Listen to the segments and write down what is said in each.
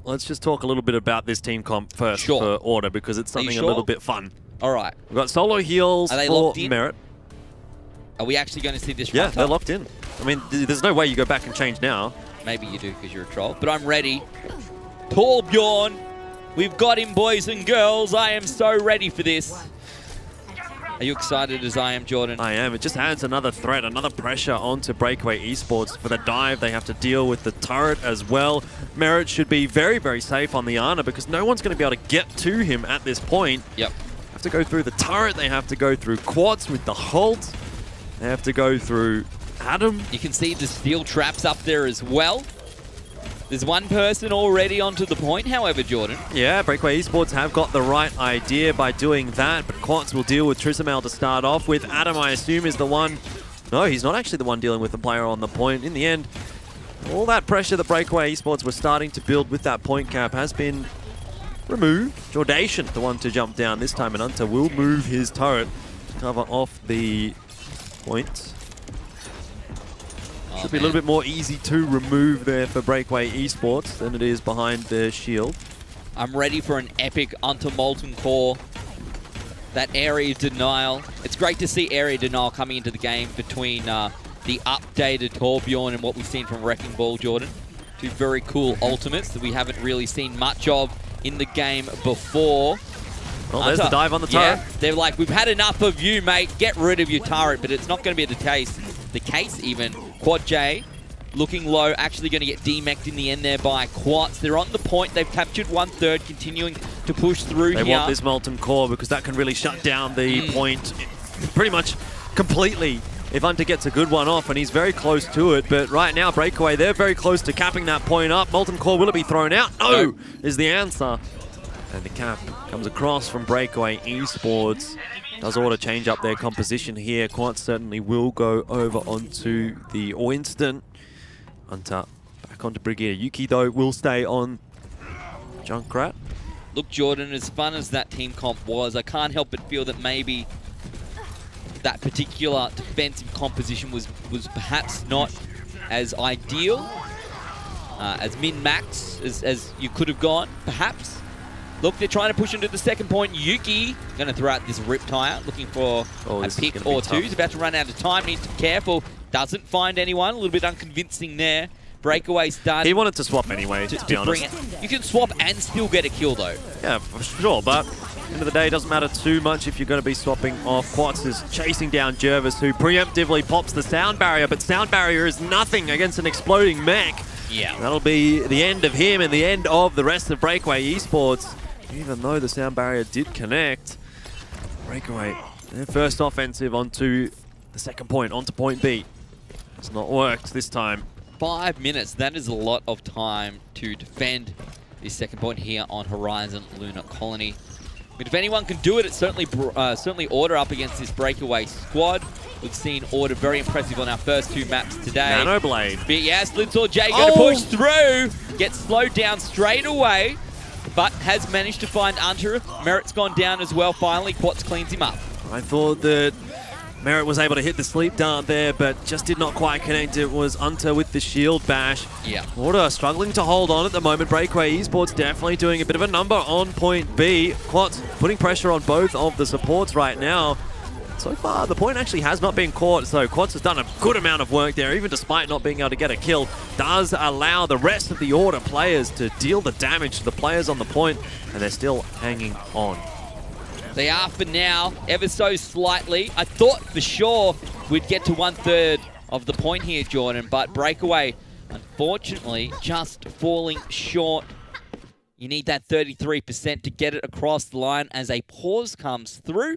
Let's just talk a little bit about this team comp first for Order, because it's something a little bit fun. All right. We've got solo heals for Merit. Are we actually going to see this? Yeah, they're locked in. I mean, there's no way you go back and change now. Maybe you do because you're a troll, but I'm ready. Torbjorn, we've got him, boys and girls. I am so ready for this. Are you excited as I am, Jordan? I am. It just adds another threat, another pressure onto Breakaway Esports. For the dive, they have to deal with the turret as well. Merit should be very, very safe on the Ana because no one's going to be able to get to him at this point. Yep. They have to go through the turret. They have to go through Quartz with the Halt. They have to go through Adam. You can see the steel traps up there as well. There's one person already onto the point, however, Jordan. Yeah, Breakaway Esports have got the right idea by doing that, but Quartz will deal with Trisamel to start off with. Adam, I assume, is the one... No, he's not actually the one dealing with the player on the point. In the end, all that pressure that Breakaway Esports were starting to build with that point cap has been removed. Jordation, the one to jump down this time, and Hunter will move his turret to cover off the point. Should be a little bit more easy to remove there for Breakaway Esports than it is behind the shield. I'm ready for an epic onto Molten Core. That area denial. It's great to see area denial coming into the game between the updated Torbjorn and what we've seen from Wrecking Ball, Jordan. Two very cool ultimates that we haven't really seen much of in the game before. Well, there's the dive on the turret. Yeah, they're like, we've had enough of you, mate. Get rid of your turret, but it's not going to be the case. The case even. Quad J looking low, actually going to get demeched in the end there by Quartz. They're on the point. They've captured 1/3, continuing to push through here. They want this Molten Core because that can really shut down the point pretty much completely if Hunter gets a good one off, and he's very close to it. But right now, Breakaway, they're very close to capping that point up. Molten Core, will it be thrown out? No, is the answer. And the cap comes across from Breakaway Esports. Does Order change up their composition here? Quartz certainly will go over onto the Winston. Hunter back onto Brigadier. Yuki, though, will stay on Junkrat. Look, Jordan, as fun as that team comp was, I can't help but feel that maybe that particular defensive composition was perhaps not as ideal, as min-max as you could have gone, perhaps. Look, they're trying to push into the second point. Yuki going to throw out this Riptire, looking for a pick or two. He's about to run out of time, needs to be careful. Doesn't find anyone, a little bit unconvincing there. Breakaway started. He wanted to swap anyway, to be honest. You can swap and still get a kill, though. Yeah, for sure, but at the end of the day, it doesn't matter too much if you're going to be swapping off. Quartz is chasing down Jervis, who preemptively pops the sound barrier, but sound barrier is nothing against an exploding mech. Yeah. That'll be the end of him and the end of the rest of Breakaway Esports. Even though the sound barrier did connect, Breakaway, their first offensive onto the second point, onto point B. It's not worked this time. 5 minutes, that is a lot of time to defend this second point here on Horizon Lunar Colony. But if anyone can do it, it's certainly Order up against this Breakaway squad. We've seen Order very impressive on our first 2 maps today. Nanoblade. But yes, Lidsaw J going to push through, gets slowed down straight away, but has managed to find Hunter. Merit's gone down as well. Finally, Quartz cleans him up. I thought that Merit was able to hit the sleep dart there, but just did not quite connect. It was Hunter with the shield bash. Yeah. Order struggling to hold on at the moment. Breakaway Esports definitely doing a bit of a number on point B. Quartz putting pressure on both of the supports right now. So far, the point actually has not been caught, so Quartz has done a good amount of work there, even despite not being able to get a kill. Does allow the rest of the Order players to deal the damage to the players on the point, and they're still hanging on. They are for now, ever so slightly. I thought for sure we'd get to 1/3 of the point here, Jordan, but Breakaway, unfortunately, just falling short. You need that 33% to get it across the line as a pause comes through.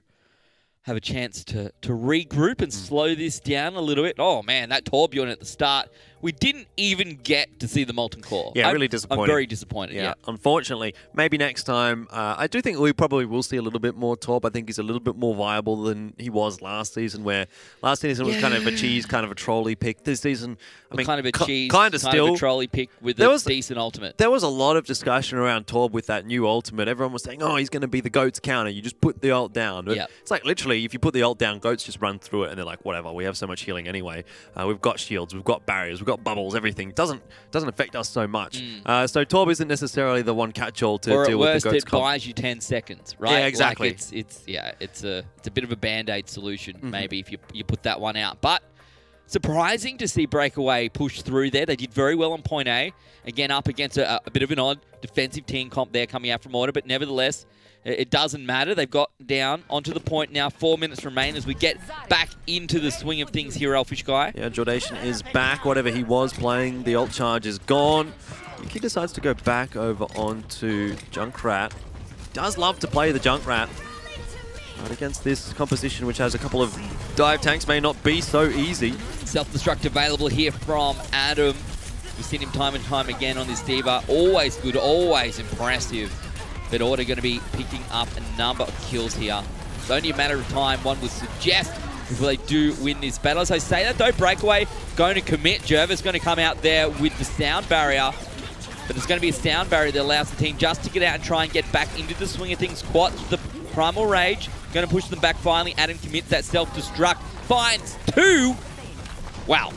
Have a chance to regroup and slow this down a little bit. Oh man, that Torbjorn at the start. We didn't even get to see the Molten Core. Yeah, really disappointing. I'm very disappointed, yeah. Unfortunately, maybe next time. I do think we probably will see a little bit more Torb. I think he's a little bit more viable than he was last season, where last season was kind of a cheese, kind of a trolley pick. This season, I mean, kind of a cheese, kind of a trolley pick with a decent ultimate. There was a lot of discussion around Torb with that new ultimate. Everyone was saying, oh, he's going to be the GOAT's counter. You just put the ult down. But it's like literally, if you put the ult down, GOATs just run through it and they're like, whatever, we have so much healing anyway. We've got shields, we've got barriers, we've got got bubbles, everything. Doesn't affect us so much. So Torb isn't necessarily the one catch-all to deal with the Goats comp. It buys you 10 seconds, right? Yeah, exactly. Like it's a bit of a band-aid solution, maybe, if you put that one out. But surprising to see Breakaway push through there. They did very well on point A. Again, up against a bit of an odd defensive team comp there coming out from order, but nevertheless, it doesn't matter. They've got down onto the point now. 4 minutes remain as we get back into the swing of things here, Elfishguy. Yeah, Jordation is back. Whatever he was playing, the ult charge is gone. He decides to go back over onto Junkrat. Does love to play the Junkrat. But against this composition, which has a couple of dive tanks, may not be so easy. Self-destruct available here from Adam. We've seen him time and time again on this D.Va. Always good, always impressive. But Order going to be picking up a number of kills here. It's only a matter of time, one would suggest, before they do win this battle. As I say that though, Breakaway going to commit. Jervis going to come out there with the sound barrier. But there's going to be a sound barrier that allows the team just to get out and try and get back into the swing of things. Quats the Primal Rage. Going to push them back finally. Adam commits that self-destruct. Finds 2. Wow.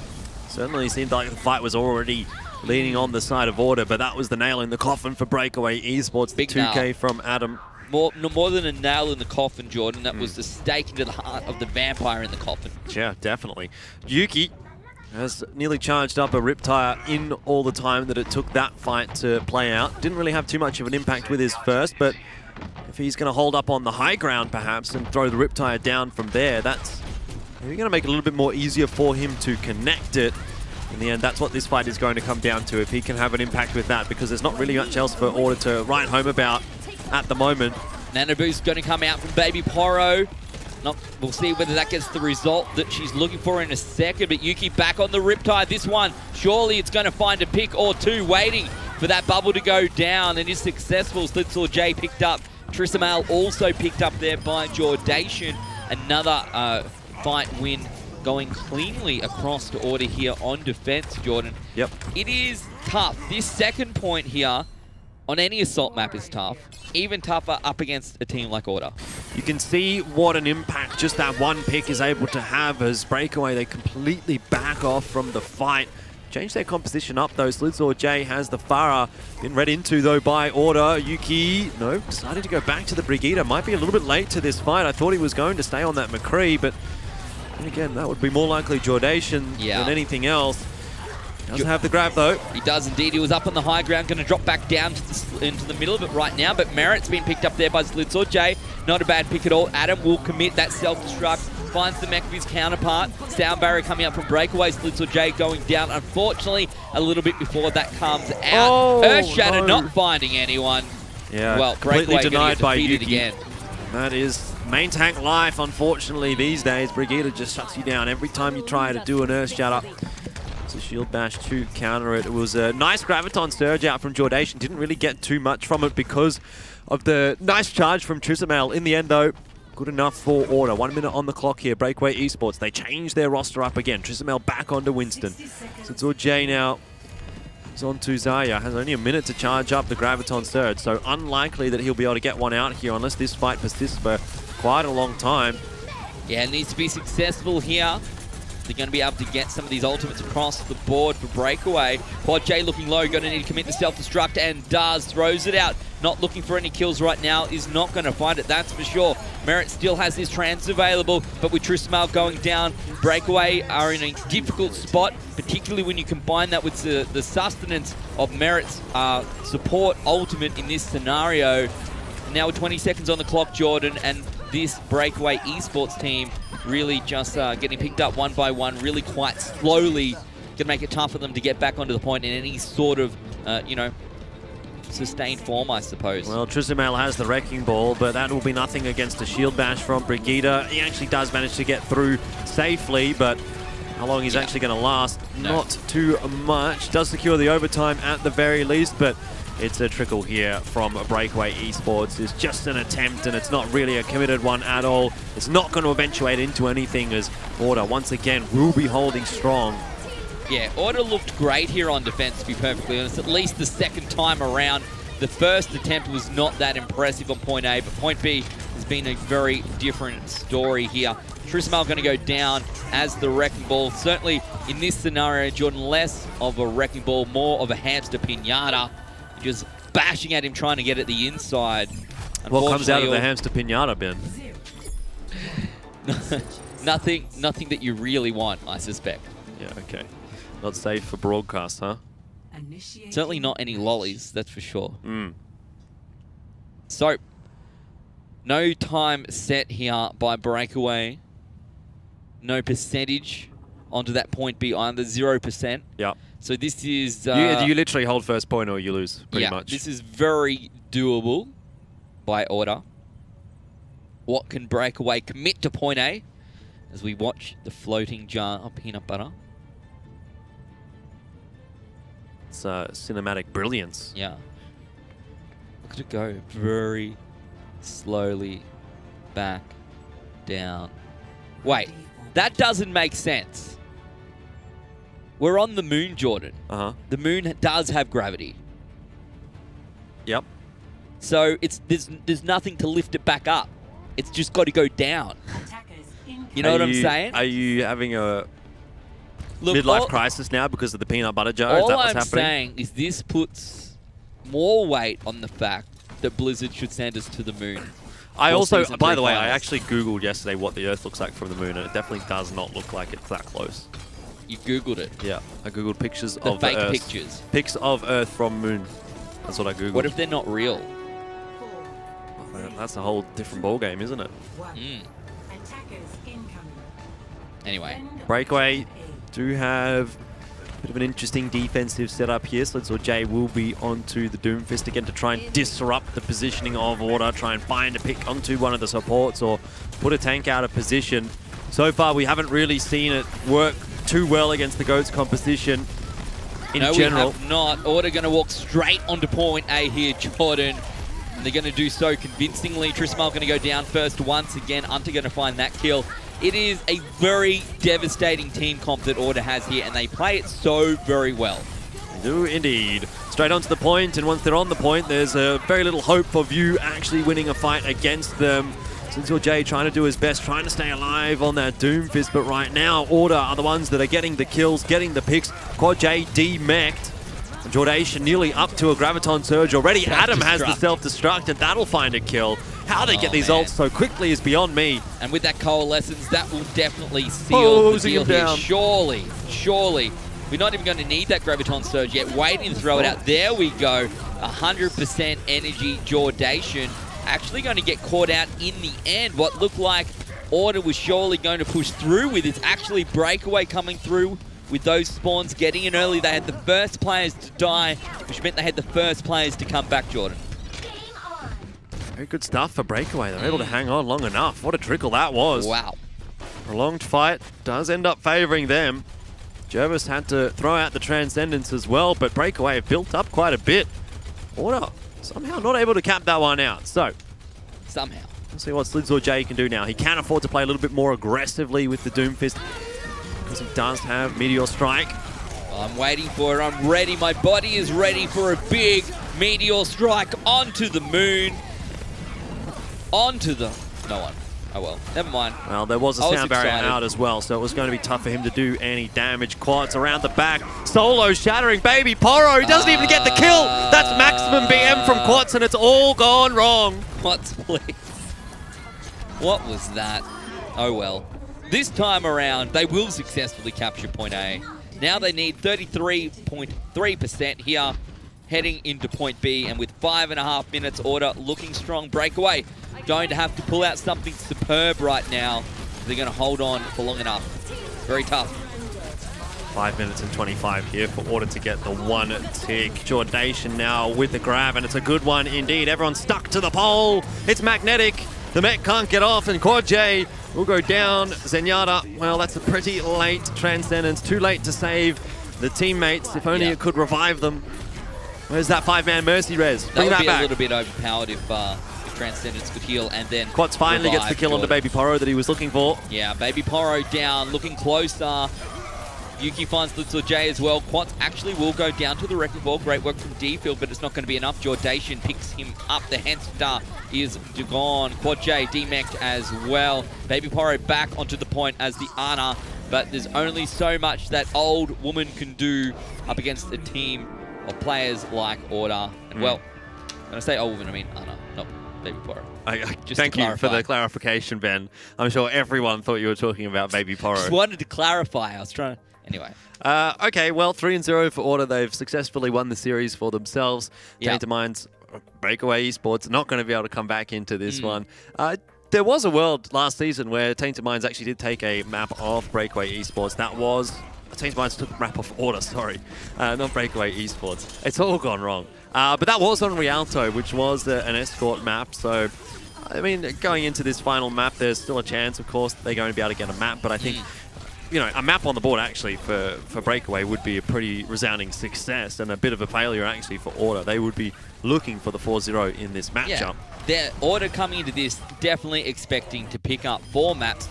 Certainly seemed like the fight was already leaning on the side of Order, but that was the nail in the coffin for Breakaway Esports. Big 2K nail from Adam. More than a nail in the coffin, Jordan. That was the stake into the heart of the vampire in the coffin. Yeah, definitely. Yuki has nearly charged up a Riptire in all the time that it took that fight to play out. Didn't really have too much of an impact with his first, but if he's going to hold up on the high ground perhaps and throw the Riptire down from there, that's maybe going to make it a little bit more easier for him to connect it. In the end, that's what this fight is going to come down to, if he can have an impact with that, because there's not really much else for Order to write home about at the moment. Nanobu's going to come out from Baby Poro. We'll see whether that gets the result that she's looking for in a second, but Yuki back on the Riptide. This one, surely it's going to find a pick or two, waiting for that bubble to go down, and is successful. Slitsaw J picked up. Trisamal also picked up there by Jordation. Another fight win going cleanly across to Order here on defense, Jordan. Yep. It is tough. This second point here on any assault map is tough. Even tougher up against a team like Order. You can see what an impact just that one pick is able to have as Breakaway, they completely back off from the fight. Change their composition up though. Slitsaw J has the Farah. Been read into though by Order. Yuki, no, decided to go back to the Brigitte. Might be a little bit late to this fight. I thought he was going to stay on that McCree, but and again, that would be more likely Jordation than anything else. Doesn't have the grab though. He does indeed. He was up on the high ground, going to drop back down to into the middle of it right now, but Merritt's been picked up there by Slitsaw J. Not a bad pick at all. Adam will commit that self-destruct, finds the mech of his counterpart. Sound barrier coming up from Breakaway. Slitsaw J going down, unfortunately, a little bit before that comes out. Earthshatter not finding anyone. Yeah, well, completely denied by Yuki again. That is main tank life, unfortunately, these days. Brigitte just shuts you down every time you try to do an Earthshatter. It's a shield bash to counter it. It was a nice Graviton surge out from Jordation. Didn't really get too much from it because of the nice charge from Trisamal. In the end, though, good enough for Order. 1 minute on the clock here. Breakaway Esports. They changed their roster up again. Trisamal back onto Winston. Slitsaw J now is on to Zaya. Has only a minute to charge up the Graviton surge, so unlikely that he'll be able to get one out here unless this fight persists for quite a long time. Yeah, it needs to be successful here. They're going to be able to get some of these ultimates across the board for Breakaway. Quad J looking low, going to need to commit the self-destruct, and does. Throws it out. Not looking for any kills right now. Is not going to find it, that's for sure. Merritt still has his trans available, but with Trisamal going down, Breakaway are in a difficult spot, particularly when you combine that with the sustenance of Merritt's support ultimate in this scenario. Now with 20 seconds on the clock, Jordan, and this Breakaway Esports team really just getting picked up one by one, really quite slowly. Going to make it tough for them to get back onto the point in any sort of, you know, sustained form, I suppose. Well, Trisamal has the Wrecking Ball, but that will be nothing against a shield bash from Brigitte. He actually does manage to get through safely, but how long he's actually going to last, not too much. Does secure the overtime at the very least, but it's a trickle here from Breakaway Esports. It's just an attempt, and it's not really a committed one at all. It's not going to eventuate into anything, as Order, once again, will be holding strong. Yeah, Order looked great here on defense, to be perfectly honest, at least the second time around. The first attempt was not that impressive on point A, but point B has been a very different story here. Trismal going to go down as the Wrecking Ball. Certainly in this scenario, Jordan, less of a Wrecking Ball, more of a hamster pinata. Just bashing at him, trying to get at the inside. What comes out of the hamster pinata, Ben? Nothing that you really want, I suspect. Yeah, okay. Not safe for broadcast, huh? Certainly not any lollies, that's for sure. Mm. So, no time set here by Breakaway. No percentage onto that point B either, 0%. Yeah. So this is... you literally hold first point or you lose, pretty much. This is very doable by order. What can Breakaway commit to point A as we watch the floating jar of peanut butter? It's cinematic brilliance. Yeah. Look at it go very slowly back down. Wait, that doesn't make sense. We're on the moon, Jordan. Uh-huh. The moon does have gravity. Yep. So there's nothing to lift it back up. It's just got to go down. You know what I'm saying? Are you having a midlife crisis now because of the peanut butter jar? All I'm saying is this puts more weight on the fact that Blizzard should send us to the moon. I also, by the way, I actually Googled yesterday what the Earth looks like from the moon, and it definitely does not look like it's that close. You Googled it? Yeah, I Googled pictures the of the Earth. fake pictures? Pics of Earth from moon. That's what I Googled. What if they're not real? Well, that's a whole different ballgame, isn't it? Mm. Anyway. Breakaway do have a bit of an interesting defensive setup here. Slids J will be onto the Doomfist again to try and disrupt the positioning of Order, try and find a pick onto one of the supports or put a tank out of position. So far, we haven't really seen it work too well against the GOATS composition in general. We have not. Order going to walk straight onto point A here, Jordan. And they're going to do so convincingly. Trismal going to go down first once again. Hunter going to find that kill. It is a very devastating team comp that Order has here, and they play it so very well. They do indeed. Straight onto the point, and once they're on the point, there's very little hope of you actually winning a fight against them. Slids J trying to do his best, trying to stay alive on that Doomfist, but right now, Order are the ones that are getting the kills, getting the picks. Quad J demeched. Jordation nearly up to a Graviton Surge already. Adam has the self-destruct, and that'll find a kill. How they get these ults so quickly is beyond me. And with that Coalescence, that will definitely seal the deal here. Surely. We're not even going to need that Graviton Surge yet. Waiting to throw it out. There we go. 100% energy Jordation. Actually going to get caught out in the end. What looked like Order was surely going to push through with. It's actually Breakaway coming through with those spawns getting in early. They had the first players to die, which meant they had the first players to come back, Jordan. Very good stuff for Breakaway. They're able to hang on long enough. What a trickle that was. Wow. Prolonged fight does end up favoring them. Jervis had to throw out the Transcendence as well, but Breakaway have built up quite a bit. Order somehow not able to cap that one out. So, somehow. Let's see what Slids J can do now. He can afford to play a little bit more aggressively with the Doomfist because he does have Meteor Strike. I'm waiting for it. I'm ready. My body is ready for a big Meteor Strike onto the moon. Onto the... No one. Oh well, never mind. Well, there was a sound barrier out as well, so it was going to be tough for him to do any damage. Quads around the back. Solo shattering Baby Poro. He doesn't even get the kill. That's maximum BM from Quads, and it's all gone wrong. Quads, please. What was that? Oh well. This time around, they will successfully capture point A. Now they need 33.3% here, heading into point B, and with 5.5 minutes, Order looking strong. Breakaway going to have to pull out something superb right now. They're going to hold on for long enough. Very tough. 5 minutes and 25 here for Order to get the one tick. Jordation now with the grab, and it's a good one indeed. Everyone's stuck to the pole. It's magnetic. The mech can't get off, and Quad J will go down. Zenyatta, well, that's a pretty late Transcendence. Too late to save the teammates. If only it could revive them. Where's that 5-man Mercy res? Bring that back. That would be a little bit overpowered if Transcendence could heal and then Quads finally gets the kill onto Baby Poro that he was looking for. Yeah, Baby Poro down, looking closer. Yuki finds Little J as well. Quats actually will go down to the wrecking ball. Great work from D-Field, but it's not going to be enough. Jordation picks him up. The Handstar is gone. Quad J demeched as well. Baby Poro back onto the point as the Ana, but there's only so much that old woman can do up against a team of players like Order. And well, when I say old woman, I mean Ana, not Baby Poro. Thank you for the clarification, Ben. I'm sure everyone thought you were talking about Baby Poro. Just wanted to clarify. I was trying to... Anyway. Okay, well, 3-0 for Order. They've successfully won the series for themselves. Tainted Minds, Breakaway Esports, not going to be able to come back into this one. There was a world last season where Tainted Minds actually did take a map off Breakaway Esports. That was... Tainted Minds took the map off Order, sorry. Not Breakaway Esports. It's all gone wrong. But that was on Rialto, which was an escort map, so... I mean, going into this final map, there's still a chance, of course, that they're going to be able to get a map, but I think, you know, a map on the board, actually, for Breakaway would be a pretty resounding success and a bit of a failure, actually, for Order. They would be looking for the 4-0 in this matchup. Yeah. Their Order coming into this, definitely expecting to pick up 4 maps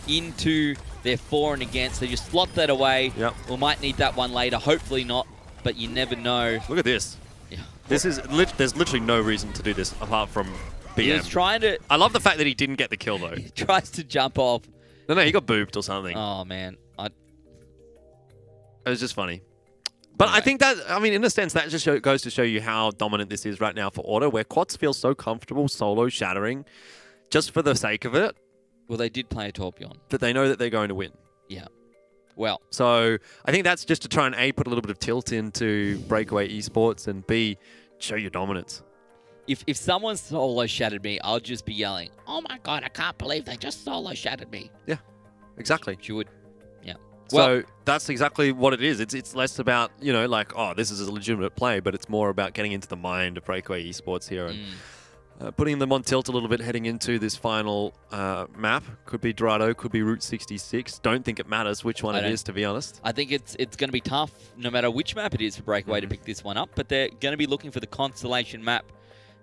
into their for and against. So just slot that away. Yep. We might need that one later, hopefully not, but you never know. Look at this. Yeah. This is there's literally no reason to do this apart from... BM. He was trying to... I love the fact that he didn't get the kill, though. He tries to jump off. No, he got booped or something. Oh, man. It was just funny. But anyway. I think that, I mean, in a sense, that just goes to show you how dominant this is right now for Order, where Quats feel so comfortable solo shattering just for the sake of it. Well, they did play a Torpion. But they know that they're going to win. Yeah. Well. So I think that's just to try and A, put a little bit of tilt into Breakaway Esports, and B, show your dominance. If someone solo shattered me, I'll just be yelling, "Oh my god, I can't believe they just solo shattered me." Yeah, exactly. You would, yeah. So that's exactly what it is. It's less about, you know, like, oh, this is a legitimate play, but it's more about getting into the mind of Breakaway Esports here and putting them on tilt a little bit heading into this final map. Could be Dorado, could be Route 66. Don't think it matters which one it is, to be honest. I think it's going to be tough no matter which map it is for Breakaway to pick this one up, but they're going to be looking for the Constellation map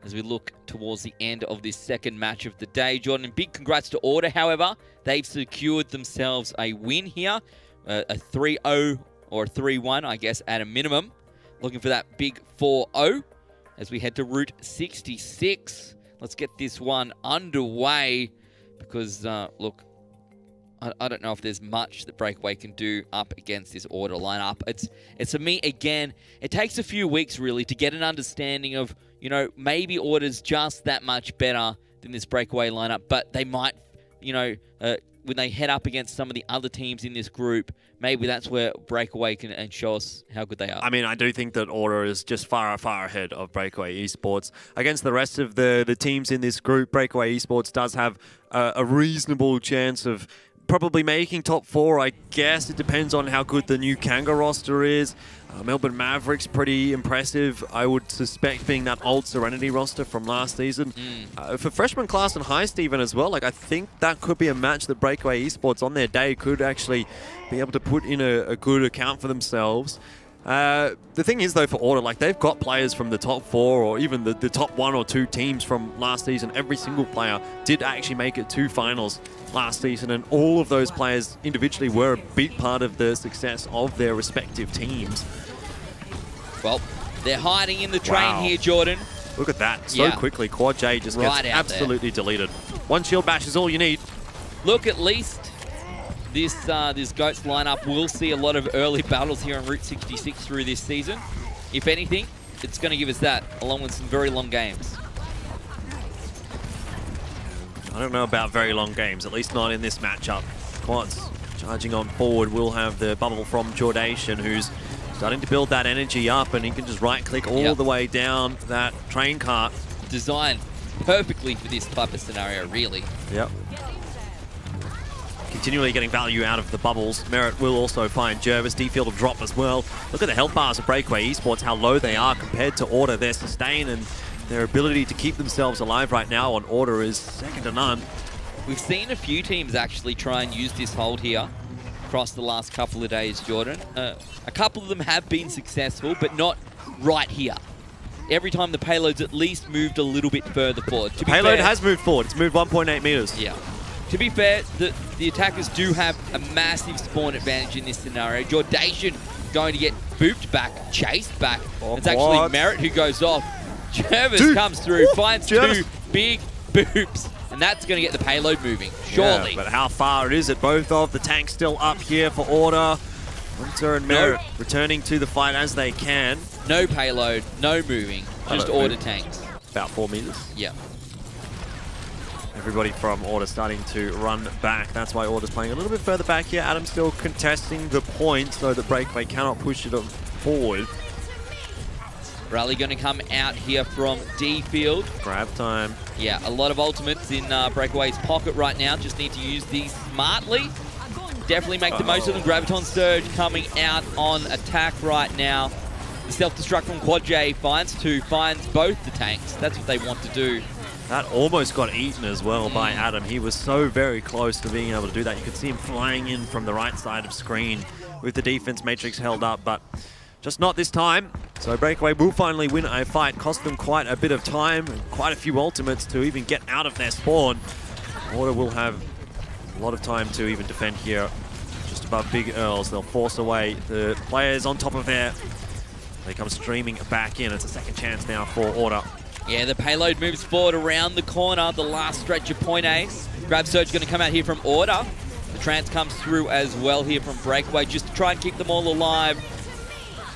as we look towards the end of this second match of the day. Jordan, and big congrats to Order, however. They've secured themselves a win here, a 3-0 or a 3-1, I guess, at a minimum. Looking for that big 4-0 as we head to Route 66. Let's get this one underway because, look, I don't know if there's much that Breakaway can do up against this Order lineup. It's for me, again, it takes a few weeks, really, to get an understanding of, you know, maybe Order's just that much better than this Breakaway lineup, but they might, you know, when they head up against some of the other teams in this group, maybe that's where Breakaway can show us how good they are. I mean, I do think that Order is just far, far ahead of Breakaway Esports. Against the rest of the teams in this group, Breakaway Esports does have a reasonable chance of probably making top 4, I guess. It depends on how good the new Kanga roster is. Melbourne Mavericks, pretty impressive. I would suspect being that old Serenity roster from last season. For freshman class and Heist even as well, like I think that could be a match that Breakaway Esports on their day could actually be able to put in a good account for themselves. The thing is, though, for Order, like they've got players from the top 4 or even the top 1 or 2 teams from last season. Every single player did actually make it to finals last season, and all of those players individually were a big part of the success of their respective teams. Well, they're hiding in the train here, Jordan. Look at that. So quickly, Quad J just gets absolutely deleted. One shield bash is all you need. Look, at least this GOATS lineup will see a lot of early battles here on Route 66 through this season. If anything, it's going to give us that, along with some very long games. I don't know about very long games, at least not in this matchup. Quads charging on forward will have the bubble from Jordation, who's starting to build that energy up, and he can just right-click all the way down that train cart. Designed perfectly for this type of scenario, really. Yep. Continually getting value out of the bubbles. Merit will also find Jervis. D-Field will drop as well. Look at the health bars of Breakaway Esports, how low they are compared to Order. Their sustain and their ability to keep themselves alive right now on Order is second to none. We've seen a few teams actually try and use this hold here across the last couple of days, Jordan. A couple of them have been successful, but not right here. Every time the payload's at least moved a little bit further forward. The payload has moved forward. It's moved 1.8 meters. Yeah. To be fair, the attackers do have a massive spawn advantage in this scenario. Jordation going to get booped back, chased back. It's actually Merritt who goes off. Jervis comes through, finds two big boops, and that's going to get the payload moving, surely. Yeah, but how far is it? Both of the tanks still up here for Order. Hunter and Merritt returning to the fight as they can. No payload, no moving, just Order tanks. About 4 meters. Yeah. Everybody from Order starting to run back. That's why Order's playing a little bit further back here. Adam still contesting the point so that Breakaway cannot push it forward. Rally going to come out here from D field. Grab time. Yeah, a lot of ultimates in Breakaway's pocket right now. Just need to use these smartly. Definitely make the most of them. Graviton Surge coming out on attack right now. The self-destruct from Quad J finds both the tanks. That's what they want to do. That almost got eaten as well by Adam. He was so very close to being able to do that. You could see him flying in from the right side of screen with the defense matrix held up, but just not this time. So Breakaway will finally win a fight. Cost them quite a bit of time and quite a few ultimates to even get out of their spawn. Order will have a lot of time to even defend here just above Big Earls. They'll force away the players on top of there. They come streaming back in. It's a second chance now for Order. Yeah, the payload moves forward around the corner, the last stretch of point A. Grab Surge going to come out here from Order. The trance comes through as well here from Breakaway just to try and keep them all alive.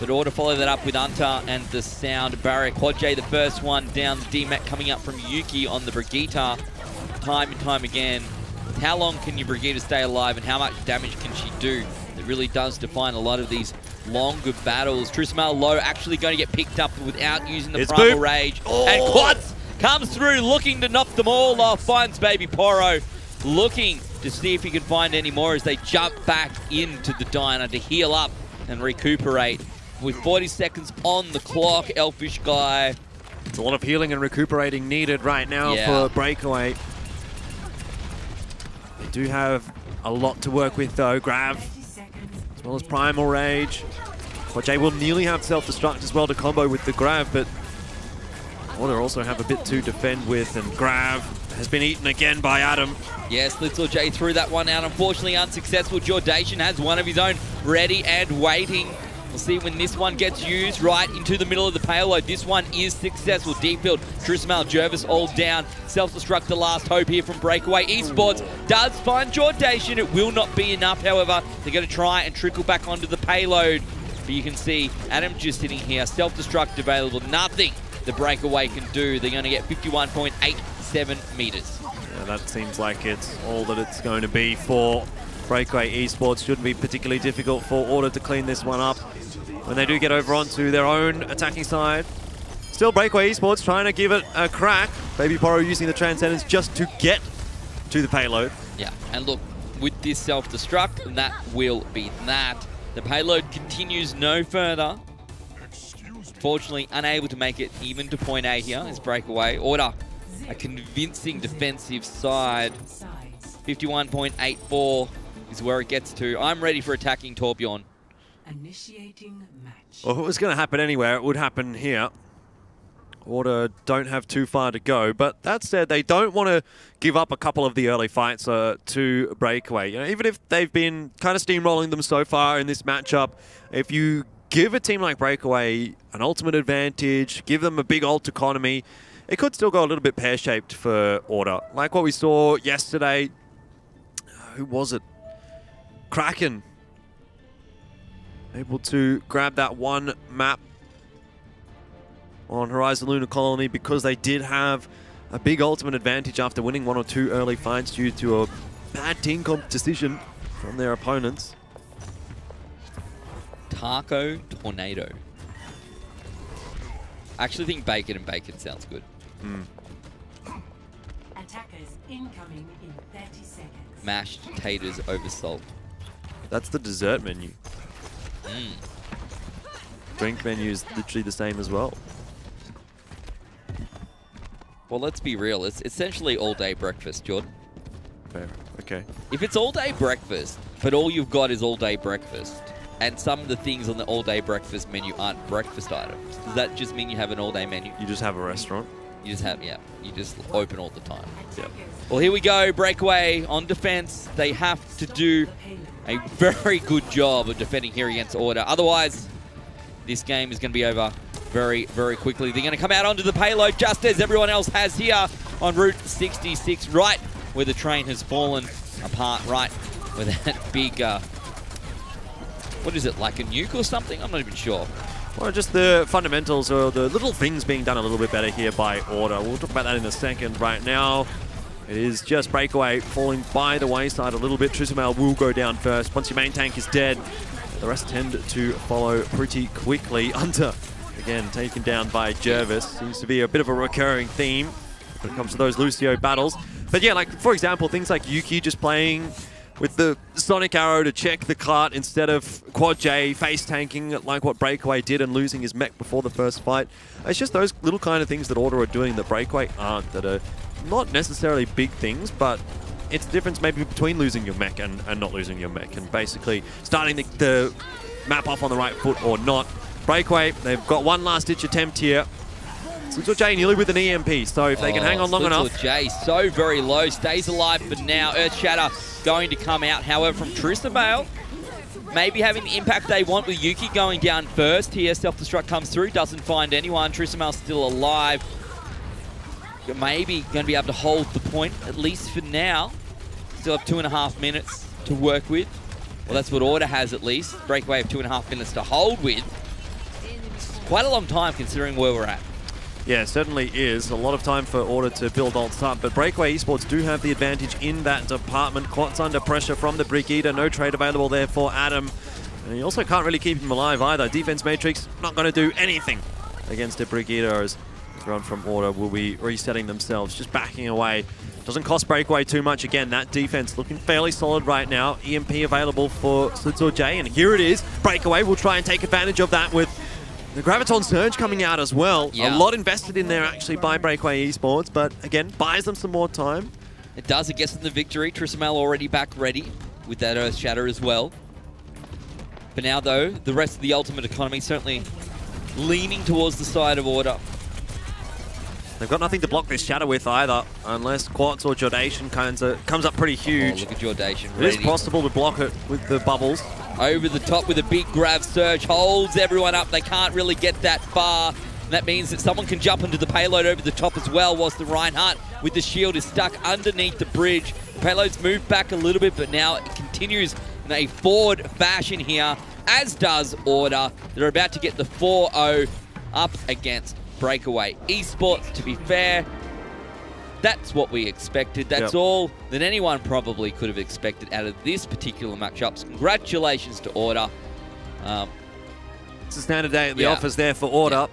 But Order follow that up with Unta and the Sound Barrier. Quad J, the first one down. The DMAC coming up from Yuki on the Brigitte. Time and time again. How long can your Brigitte stay alive and how much damage can she do? It really does define a lot of these longer battles. Trismal low actually going to get picked up without using the Primal Rage. And Quads comes through looking to knock them all off. Finds Baby Poro looking to see if he can find any more as they jump back into the diner to heal up and recuperate. With 40 seconds on the clock, Elfishguy. It's a lot of healing and recuperating needed right now for Breakaway. They do have a lot to work with though. Grav, as well as Primal Rage. Quad J will nearly have self-destruct as well to combo with the Grav, but Order also have a bit to defend with, and Grav has been eaten again by Adam. Yes, Little J threw that one out. Unfortunately unsuccessful. Jordation has one of his own ready and waiting. We'll see when this one gets used right into the middle of the payload. This one is successful. Deep field, Trismal, Jervis all down. Self-destruct the last hope here from Breakaway Esports. Does find Jordation. It will not be enough, however. They're going to try and trickle back onto the payload. But you can see Adam just sitting here. Self-destruct available. Nothing the Breakaway can do. They're going to get 51.87 meters. Yeah, that seems like it's all that it's going to be for Breakaway Esports. Shouldn't be particularly difficult for Order to clean this one up when they do get over onto their own attacking side. Still Breakaway Esports trying to give it a crack. Baby Poro using the Transcendence just to get to the payload. Yeah, and look, with this self-destruct, that will be that. The payload continues no further. Fortunately, unable to make it even to point A here is Breakaway. Order, a convincing defensive side. 51.84 is where it gets to. I'm ready for attacking Torbjorn. Initiating match. Well, if it was going to happen anywhere, it would happen here. Order don't have too far to go, but that said, they don't want to give up a couple of the early fights to Breakaway. You know, even if they've been kind of steamrolling them so far in this matchup, if you give a team like Breakaway an ultimate advantage, give them a big ult economy, it could still go a little bit pear-shaped for Order. Like what we saw yesterday. Who was it? Kraken. Able to grab that one map on Horizon Lunar Colony because they did have a big ultimate advantage after winning 1 or 2 early fights due to a bad team comp decision from their opponents. Taco Tornado. I actually think bacon and bacon sounds good. Attackers incoming in 30 seconds. Mashed taters over salt. That's the dessert menu. Drink menu is literally the same as well. Well, let's be real. It's essentially all-day breakfast, Jordan. Fair. Okay. If it's all-day breakfast, but all you've got is all-day breakfast, and some of the things on the all-day breakfast menu aren't breakfast items, does that just mean you have an all-day menu? You just have a restaurant. You just have, yeah, you just open all the time. Yep. Well, here we go. Breakaway on defense. They have to do a very good job of defending here against Order. Otherwise, this game is going to be over very, very quickly. They're going to come out onto the payload just as everyone else has here on Route 66, right where the train has fallen apart, right where that big, what is it, like a nuke or something? I'm not even sure. Well, just the fundamentals or the little things being done a little bit better here by Order. We'll talk about that in a second. Right now, it is just Breakaway falling by the wayside a little bit. Trismail will go down first. Once your main tank is dead, the rest tend to follow pretty quickly. Under, again, taken down by Jervis. Seems to be a bit of a recurring theme when it comes to those Lucio battles. But yeah, like, for example, things like Yuki just playing with the Sonic Arrow to check the cart instead of Quad J face tanking like what Breakaway did and losing his mech before the first fight. It's just those little kind of things that Order are doing that Breakaway aren't, that are not necessarily big things, but it's the difference maybe between losing your mech and not losing your mech, and basically starting the map off on the right foot or not. Breakaway, they've got one last ditch attempt here. Slitzel J nearly with an EMP, so if they can hang on long enough. Slitzel J so very low, stays alive for now. Earth Shatter going to come out, however, from Trismail. Maybe having the impact they want with Yuki going down first. Here, self-destruct comes through, doesn't find anyone. Trismail's still alive. Maybe going to be able to hold the point, at least for now. Still have 2.5 minutes to work with. Well, that's what Order has at least. Breakaway have 2.5 minutes to hold with. It's quite a long time considering where we're at. Yeah, certainly is. A lot of time for Order to build ults up, but Breakaway Esports do have the advantage in that department. Quat's under pressure from the Brigida. No trade available there for Adam. And he also can't really keep him alive either. Defense Matrix not going to do anything against a Brigida, as everyone from Order will be resetting themselves, just backing away. Doesn't cost Breakaway too much. Again, that defense looking fairly solid right now. EMP available for Slitzel J, and here it is. Breakaway will try and take advantage of that with the Graviton Surge coming out as well. Yeah. A lot invested in there actually by Breakaway Esports, but again, buys them some more time. It does. It gets them the victory. Trismail already back ready with that Earth Shatter as well. For now, though, the rest of the Ultimate Economy certainly leaning towards the side of Order. They've got nothing to block this Shatter with either, unless Quartz or Jordation comes up pretty huge. Oh, look at Jordation. It is possible to block it with the bubbles. Over the top with a big grab surge, holds everyone up. They can't really get that far. And that means that someone can jump into the payload over the top as well, whilst the Reinhardt with the shield is stuck underneath the bridge. The payload's moved back a little bit, but now it continues in a forward fashion here, as does Order. They're about to get the 4-0 up against Breakaway Esports. To be fair, that's what we expected. That's all that anyone probably could have expected out of this particular matchup. So congratulations to Order. It's a standard day at the office there for Order.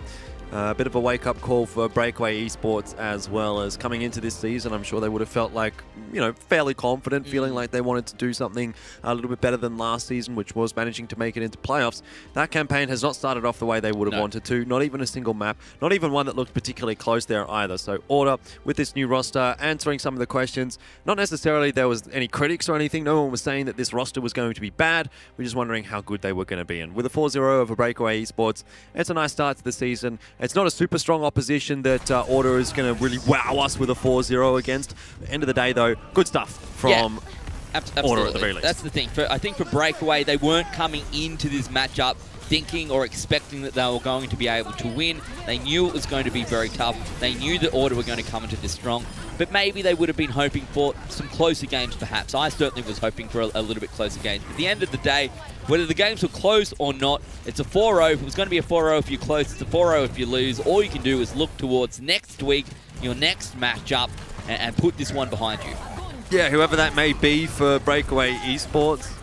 A bit of a wake-up call for Breakaway Esports as well, as coming into this season, I'm sure they would have felt like, you know, fairly confident, feeling like they wanted to do something a little bit better than last season, which was managing to make it into playoffs. That campaign has not started off the way they would have wanted to, not even a single map, not even one that looked particularly close there either. So Order, with this new roster, answering some of the questions, not necessarily there was any critics or anything, no one was saying that this roster was going to be bad, we're just wondering how good they were going to be. And with a 4-0 over Breakaway Esports, it's a nice start to the season. It's not a super strong opposition that Order is going to really wow us with a 4-0 against. At the end of the day, though, good stuff from Order at the very least. That's the thing. I think for Breakaway, they weren't coming into this matchup thinking or expecting that they were going to be able to win. They knew it was going to be very tough. They knew that Order were going to come into this strong. But maybe they would have been hoping for some closer games, perhaps. I certainly was hoping for a little bit closer games. But at the end of the day, whether the games were close or not, it's a 4-0. If it was going to be a 4-0 if you're close, it's a 4-0 if you lose. All you can do is look towards next week, your next matchup, and put this one behind you. Yeah, whoever that may be for Breakaway Esports.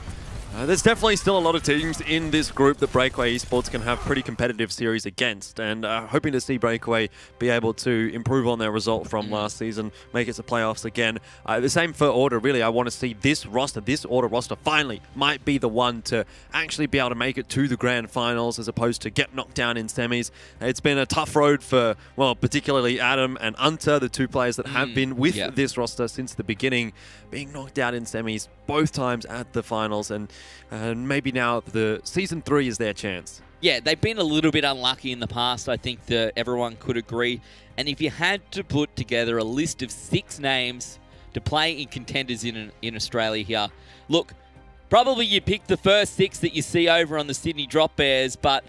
There's definitely still a lot of teams in this group that Breakaway Esports can have pretty competitive series against, and hoping to see Breakaway be able to improve on their result from last season, make it to playoffs again. The same for Order, really. I want to see this roster, this Order roster, finally might be the one to actually be able to make it to the grand finals as opposed to get knocked down in semis. It's been a tough road for, well, particularly Adam and Unter, the two players that have been with this roster since the beginning, being knocked out in semis both times at the finals, and maybe now the Season 3 is their chance. Yeah, they've been a little bit unlucky in the past. I think that everyone could agree. And if you had to put together a list of 6 names to play in Contenders in Australia here, look, probably you pick the first 6 that you see over on the Sydney Drop Bears, but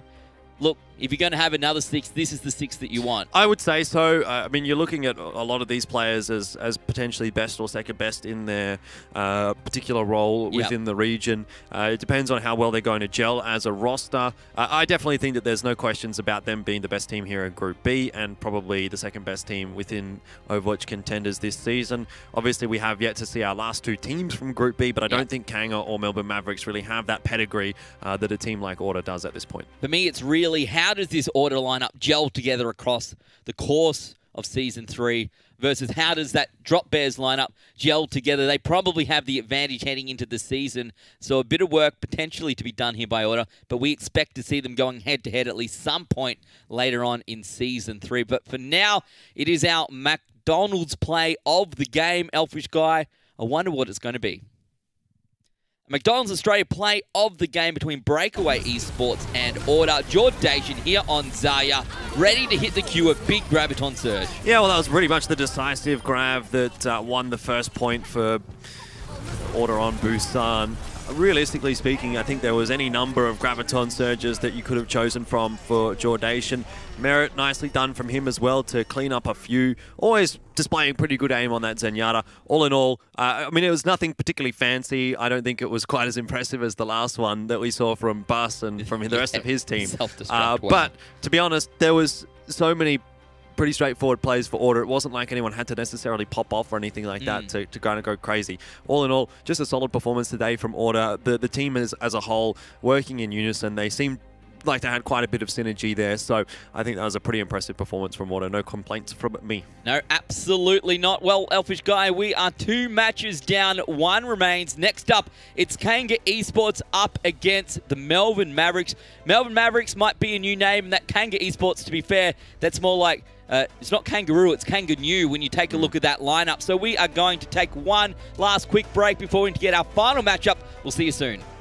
look, if you're going to have another 6, this is the 6 that you want. I would say so. I mean, you're looking at a lot of these players as potentially best or second best in their particular role within the region. It depends on how well they're going to gel as a roster. I definitely think that there's no questions about them being the best team here in Group B and probably the second best team within Overwatch Contenders this season. Obviously, we have yet to see our last 2 teams from Group B, but I don't think Kanga or Melbourne Mavericks really have that pedigree that a team like Order does at this point. For me, it's really how does this Order lineup gel together across the course of Season 3 versus how does that Drop Bears lineup gel together? They probably have the advantage heading into the season, so a bit of work potentially to be done here by Order, but we expect to see them going head-to-head at least some point later on in Season 3. But for now, it is our McDonald's play of the game, Elfishguy. I wonder what it's going to be. McDonalds Australia play of the game between Breakaway Esports and Order. Jordation here on Zaya, ready to hit the queue of big Graviton Surge. Yeah, well, that was pretty much the decisive grab that won the first point for Order on Busan. Realistically speaking, I think there was any number of Graviton Surges that you could have chosen from for Jordation. Merit, nicely done from him as well to clean up a few. Always displaying pretty good aim on that Zenyatta. All in all, I mean, it was nothing particularly fancy. I don't think it was quite as impressive as the last one that we saw from Bus and from the rest of his team. But to be honest, there was so many pretty straightforward plays for Order. It wasn't like anyone had to necessarily pop off or anything like that to kind of go crazy. All in all, just a solid performance today from Order. The team as a whole working in unison. They seemed like they had quite a bit of synergy there, so I think that was a pretty impressive performance from Order. No complaints from me. No, absolutely not. Well, Elfishguy, we are 2 matches down, 1 remains. Next up, it's Kanga Esports up against the Melbourne Mavericks. Melbourne Mavericks might be a new name, and that Kanga Esports, to be fair, that's more like it's not Kangaroo, it's Kanganoo when you take a look at that lineup. So we are going to take one last quick break before we get our final matchup. We'll see you soon.